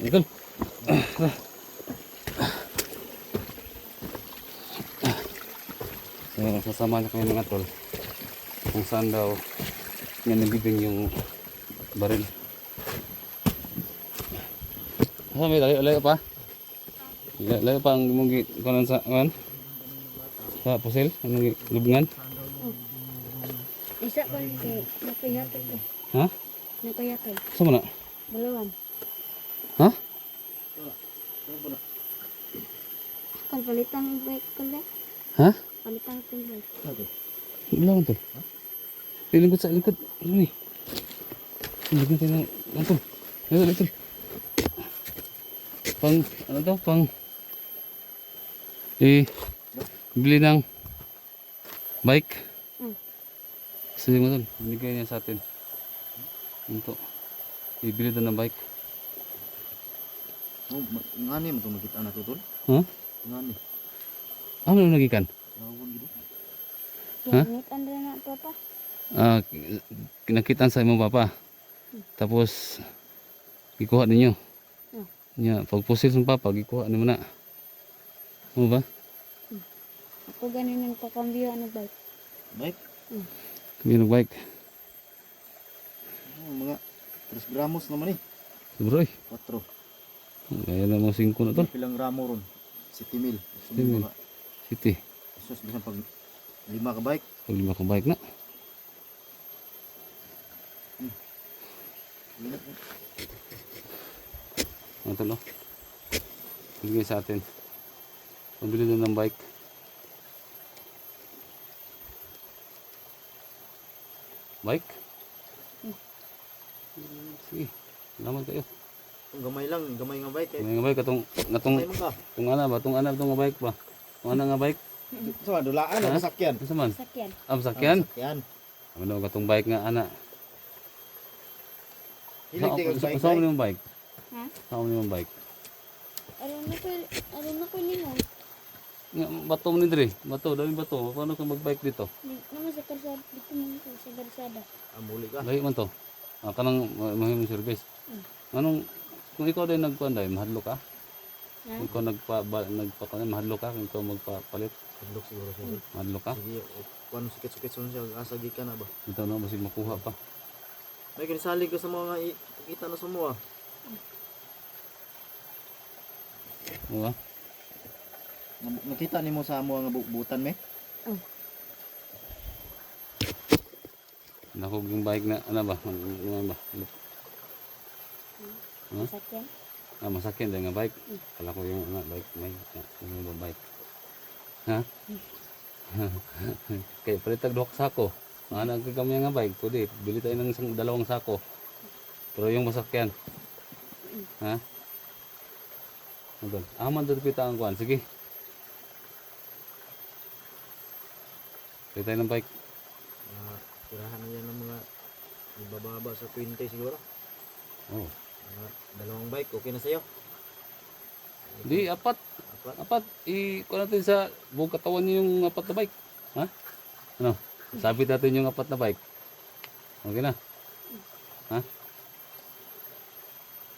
Idol. So, sasama na kami mga tol. Kung saan daw nga nabibing yung baril. May layo pa? Layo pa ang mong kanan sa sa pusil? Anong lubungan? Isa pa rin nakayatag ko. Ha? Nakayatag. Saan mo na? Dalawan. Ha? Kan palitan ng bike ko na. Ha? Palitan ng bike. Bilang tol. Lingkod sa lingkod. Ano ni? Lingkod tayo ng tol. Tol. Pang, ano to? Pang, bili ng bike. Sige mo tol. Binigay niya sa atin. Ito. Ibili doon ng bike. Oh, ngani mo itong nakita na ito, tol? Ha? Ngani. Ano yung nagikan? Lawon gitu. Ha? Ingat anda na papa. Kinakitan sa imong papa. Tapos, gikuha ninyo. Nya, pag pusil sa papa, gikuha nimo na. Ano ba? Ako ganin yung pakambyo ng bike. Baik. Kami nag-bike. Oh, mga 3 gramos naman eh. Sobroy. 4. Kaya na mga 5 na tol. Pilang gramo ron? 7,000. 7,000. City. Sus, bisan pag 5 ka bike. Pag 5 ka bike na. Ano tol, no? Bigay sa atin. Pabili doon ng bike. Bike? Sige. Salamat kayo. Gamay lang, gamay nga bike. May nga bike katong Gamay mo ka. tung ana ba? Tung ana nga bike ba? Tung ana nga bike? So, dulaan Ha? ang sakyan. Ano man? Sakyan. Sakyan? Sakyan. Ano katong bike nga ana? Hilig di ka bike. Saan mo yung bike? Ha? Saan mo yung bike? Aron na ko lingon. Nga bato mo ni dire. Bato, dami bato. Paano ka mag-bike dito? Naman sa kalsada dito man ko sa kalsada. Amuli ka. Lahi man to. Kanang mahimong service. Anong kung ikaw din nagkuanday, mahadlo ka? Ha? Kung ikaw nagpa mahadlo ka, kung ikaw magpapalit, Padlok siguro siya. mahadlo ka? Sige, kung sukit-sukit siya, asagi ka na ba? Ito na basig makuha pa. May kinisalig ka sa mga kita na sa mga. Diba? Nakita ni mo sa mga butan me? Nakog yung bike na ano ba? Ano ba? Huh? Sakyan. Masakyan din nga bike. Kala ko yung bike may ano ba bike. Ha? Kaya palitag duha ka sako. Ana kami nga bike, pwede bili tayo ng dalawang sako. Pero yung masakyan. Ha? Ano? Aman dito pita ang kuan. Sige. Bili tayo ng bike. Tirahan na yan ng mga ibababa sa 20 siguro. Oh. Dalawang bike, okay na sa'yo? Di apat. Apat. Kuha natin sa buong katawan niyo yung apat na bike. Ha? Ano? Sabit natin yung apat na bike. Okay na? Ha?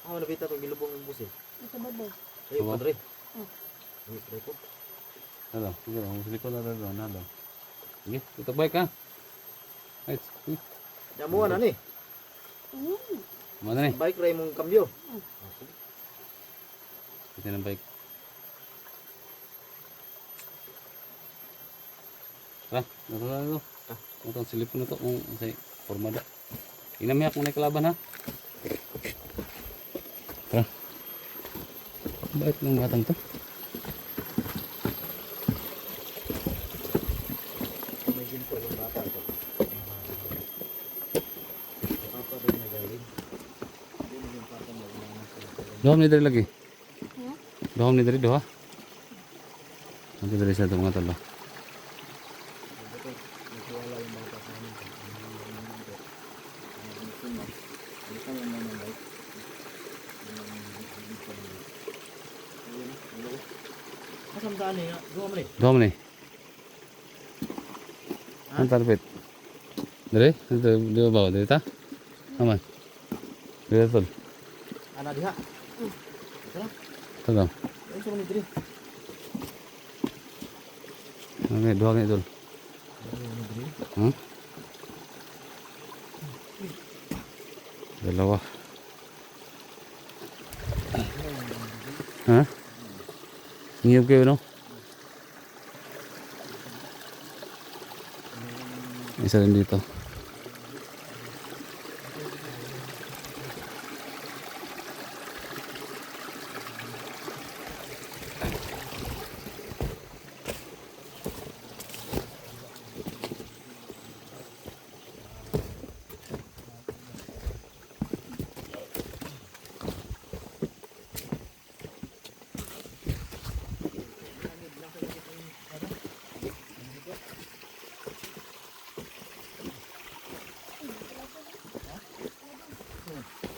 Ako nabita itong gilubong ng busil. Sa babaw. Sa'yo, Diba? padre. Oh. Ay, try ko. Ano? Sige, musili ko na rin. Ano? Sige, ito bike ha? Right. Sige. Yamuan na ni. Mana ni? Bike ray mong kambyo. Ito ng bike. Tara, ito na ito. Itong silipon na ito. Kung say, formada. Inamiyak mo na yung kalaban ha. Tara. Bait ng batang to. May ginto yung bata ito. Papa rin na galing. Hindi mo yung pata mo. Doham ni dari lagi. Ha? Doham ni dari doha. Nanti dari satu mga talo. Nagwala yung bata sa amin. Ano ka lang naman bike? Masam daan eh. Gawa mo eh. Doham ni. Ha? Ang tarpit. Dari? Di ba bawa? Dari ta? Aman. Dari tol. Ana diha. Ito lang. Ano sa mga diri? Okay, duha nga idol. Ano diri? Hmm? Dalawa. Ha? Ngiyog kayo, no? Isa rin dito.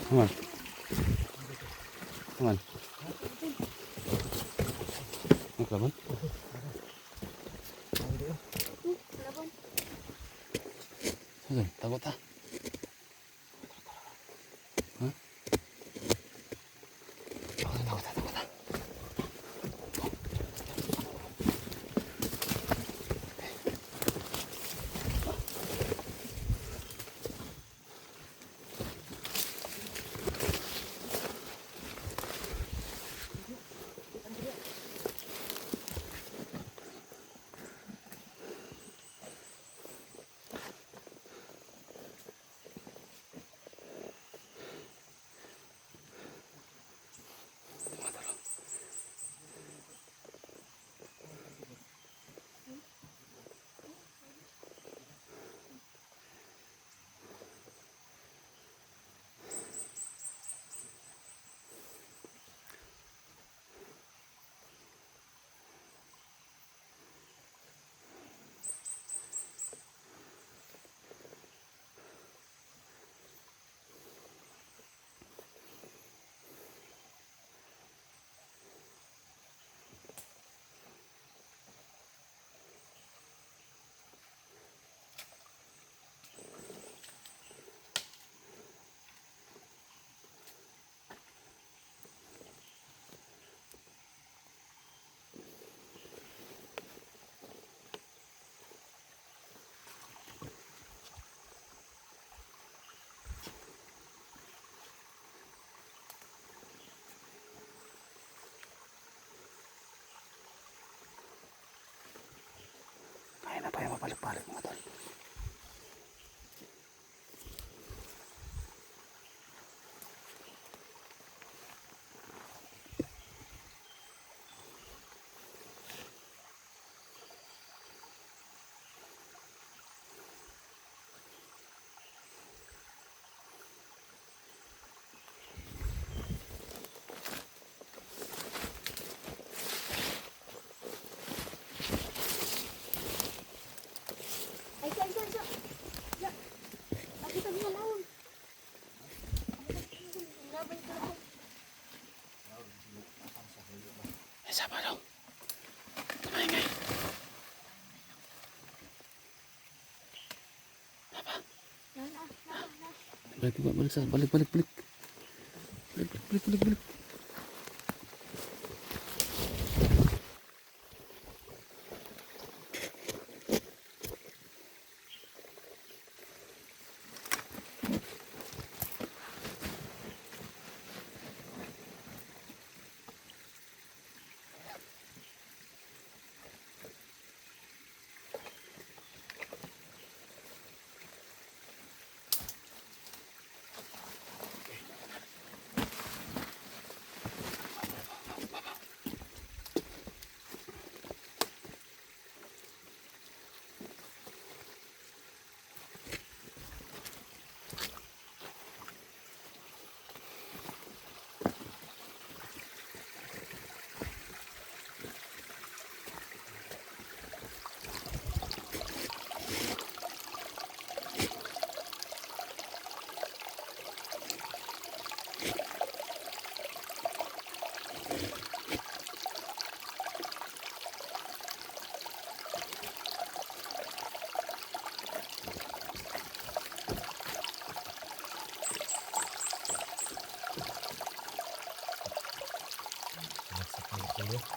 Come on. Come on. May kalaban? Okay, takot ha. Ha? Takot ha. Kaya na pa yung mapalik-palik mga tol. Ay, sa. Ya. Nakita mo lawan. Laban ka lang. Ay, sama daw. Maingay. Balik, sa balik. Balik. kalyo.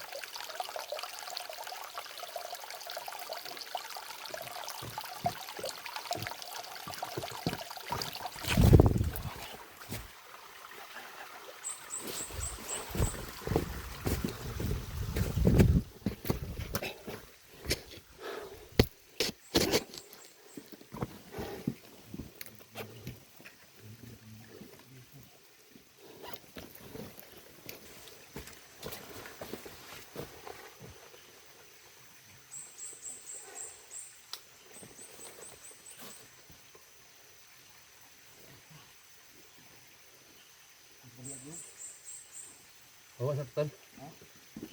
Bawa sa tan.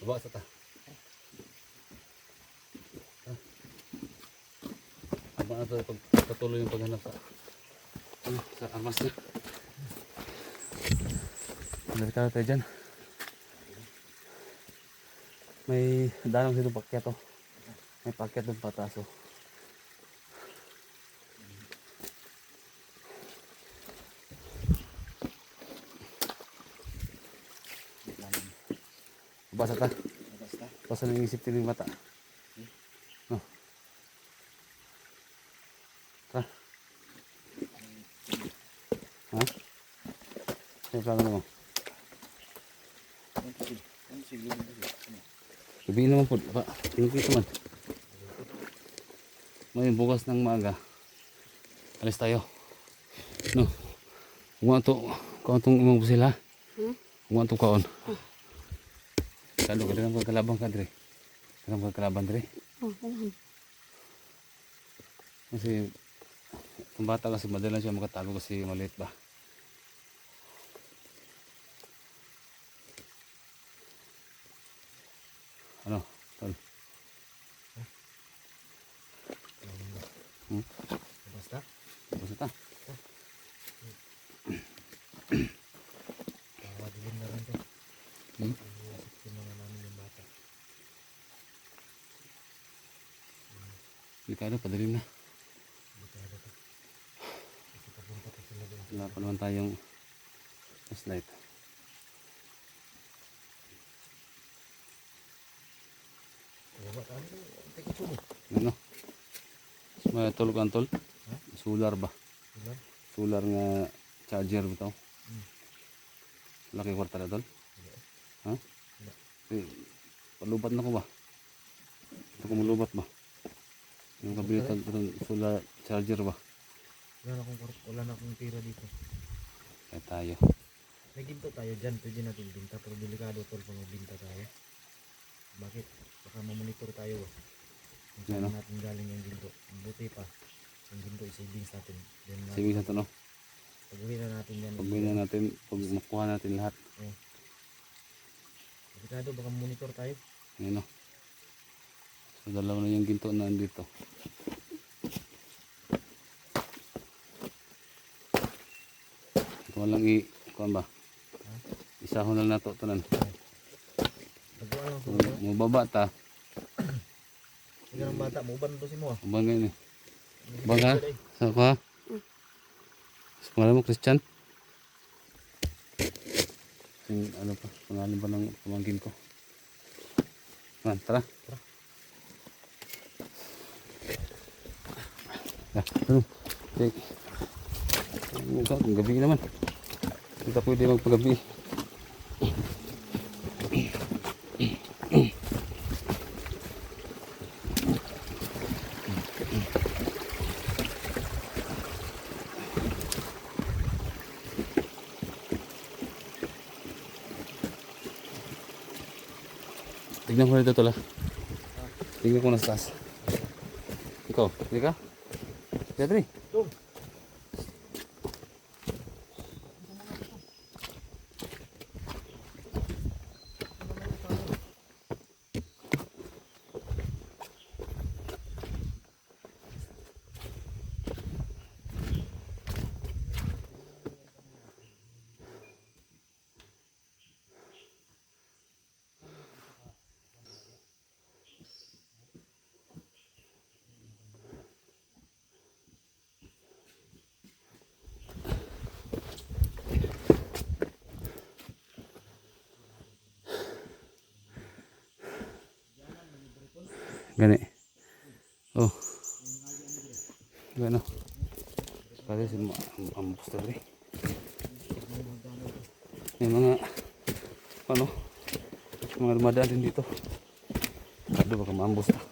Bawa sa ta. Abang natin pagpatuloy yung paghanap sa armas niya. Delikado tayo dyan. May danong dito pakyat oh. May pakyat doon pataas oh. Basa ta. Basa na yung isip ng mata. No. Ta. Ha? Ano plano mo? Sabihin naman po. Tingin man. May bukas ng maaga. Alis tayo. No. Kung itong imong busil ha? Kung itong kaon. Kalo ka lang kalabang ka dire. Kalang kalaban dire. Oh, kailangan. Kasi ang bata kasi madalang siya makatago kasi maliit ba. Ano? Tol. Basta. Basta ta. Dilim na rin to. Isipin na namin yung bata. Delikado, padalim na. Delikado to. Kasi papunta pa sila doon. Wala pa naman tayong flashlight. Baba ka ano? Tek ito mo. Ano? May tol kan tol? Solar ba? Ilan? Solar nga charger bitaw. Laki kwarta na tol? Ha? Eh, palubat na ko ba? Ito ko malubat ba? Yung kabilitag itong solar charger ba? Wala na akong tira dito. Kaya tayo. May ginto tayo dyan. Pwede natin binta. Pero delikado tol pag magbinta tayo. Bakit? Baka mamonitor tayo. Kung saan Ano? natin galing yung ginto. Buti pa. Yung ginto i-savings natin. Then, Savings na to no? pag-uwi na natin yan. Pag na natin, pag makuha natin lahat. Delikado. Baka monitor tayo. Ayan no? So dalawa na yung ginto na andito. Ito lang kuhan ba? Isahon na lang nato tanan. Nagkuhan lang Kung ito. mababa ta, Sige ng bata. Mauban to si mo ah. ubang ngayon eh. Ubang ha? Sa ko ha? Sa pangalan mo, Christian? Yung ano pa, pangalan pa ng pamangkin ko. Man, tara. Ano? Take. Ang gabi naman. Kita pwede magpagabi. Tignan ko na dito tula. Tignan ko na sa taas. Ikaw, hindi ka? Diyan rin. Gani. Oh. Gano. Pare si ambos tadi. May mga ano? Mga dumadaan din dito. Aduh, baka maambos na.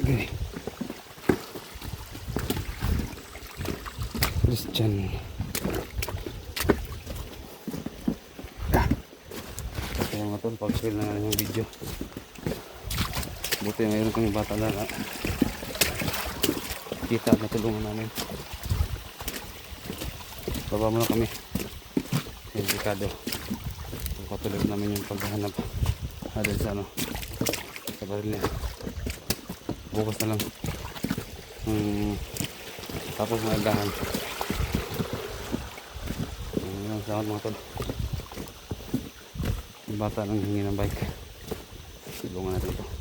Okay. Christian. Kaya mga tol, pag-share na nga yung video. Buti mayroon kami bata na kita at natulungan namin. Baba muna kami. Delikado. Patuloy namin yung paghahanap. Dahil sa ano, sa baril niya. Bukas na lang. Tapos magagahan. Salamat mga tol. Yung bata nang hingi ng bike. Tulungan natin ito.